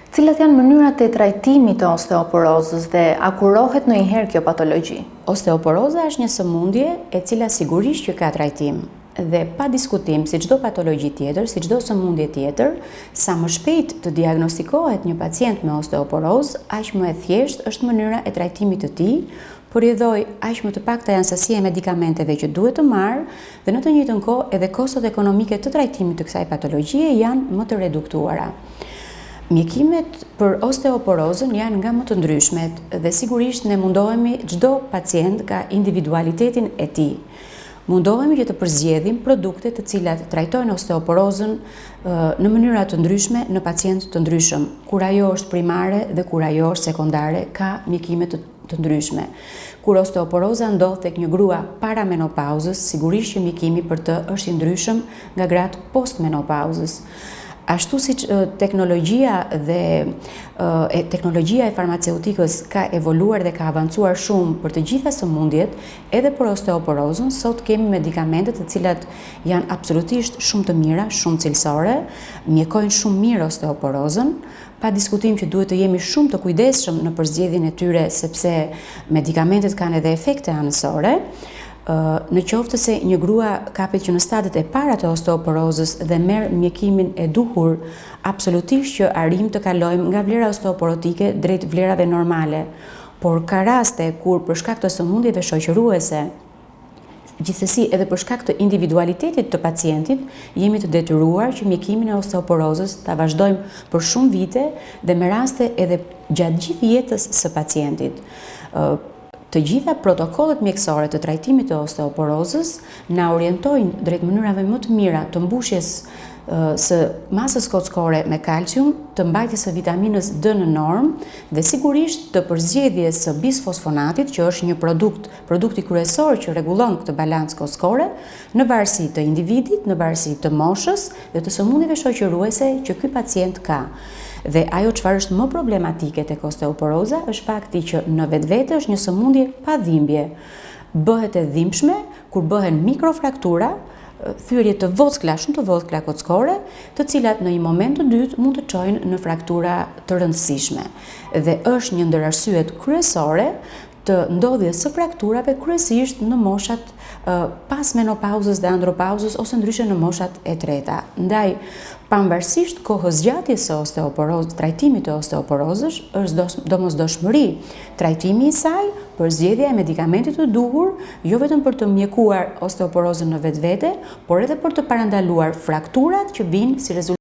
Cilat janë mënyrat e trajtimit të osteoporozës dhe a kurohet ndonjëherë kjo patologji? Osteoporoza është një sëmundje e cila sigurisht që ka trajtim dhe pa diskutim, si çdo patologji tjetër, si çdo sëmundje tjetër, sa më shpejt të diagnostikohet një pacient me osteoporozë, aq më e thjeshtë është mënyra e trajtimit të tij, por aq më të pakta janë sasia e medikamenteve që duhet të marrë dhe në të njëjtën kohë edhe kostot ekonomike të trajtimit të kësaj patologjie janë më të reduktuara. Mjekimet për osteoporozën janë nga më të ndryshmet dhe sigurisht ne mundohemi, çdo pacient ka individualitetin e tij. Mundohemi që të përzgjedhim produkte të cilat trajtojnë osteoporozën në mënyra të ndryshme në pacientë të ndryshëm, kur ajo është primare dhe kur ajo është sekondare, ka mjekime të ndryshme. Kur osteoporoza ndodh tek një grua para menopauzës, sigurisht që mjekimi për të është i ndryshëm nga gratë postmenopauzës. Ashtu si teknologjia e farmaceutikës ka evoluar dhe ka avancuar shumë për të gjitha sëmundjet, edhe për osteoporozën, sot kemi medikamentet të cilat janë absolutisht shumë të mira, shumë cilësore, mjekojnë shumë mirë osteoporozën, pa diskutim që duhet të jemi shumë të kujdesshëm në përzgjedhjen e tyre sepse medikamentet kanë edhe efekte anësore. Në qoftë se një grua kapet që në stadiet e para të osteoporozës dhe merr mjekimin e duhur, absolutisht që arrim të kalojmë nga vlera osteoporotike drejt vlerave normale. Por ka raste kur për shkak të sëmundjeve shoqëruese, gjithsesi edhe për shkak të individualitetit të pacientit, jemi të detyruar që mjekimin e osteoporozës ta vazhdojmë për shumë vite dhe me raste edhe gjatë gjithë jetës së pacientit. Të gjitha protokollet mjekësore të trajtimit të osteoporozës na orientojnë drejt mënyrave më të mira të mbushjes së masës kockore me kalcium, të mbajtjes së vitaminës D në normë dhe sigurisht të përzgjedhjes së bisfosfonatit, që është një produkti kryesor që rregullon këtë balancë kockore, në varësi të individit, në varësi të moshës dhe të sëmundjeve shoqëruese që ky pacient ka. Dhe ajo çfarë është më problematike tek osteoporoza është fakti që në vetvete është një sëmundje pa dhimbje. Bëhet e dhimbshme kur bëhen mikrofraktura, thyrje të vockla, shumë të vockla kockore, të cilat në një moment të dytë mund të çojnë në fraktura të rëndësishme. Dhe është një ndër arsyet kryesore të ndodhjes së frakturave kryesisht në moshat pas menopauzës dhe andropauzës ose ndryshe në moshat e treta. Ndaj, pavarësisht kohës zgjatjes së osteoporozës, trajtimit të osteoporozës është domosdoshmëri trajtimi i saj, përzgjedhja e medikamentit të duhur, jo vetëm për të mjekuar osteoporozën në vetvete, por edhe për të parandaluar frakturat që vijnë si rezultat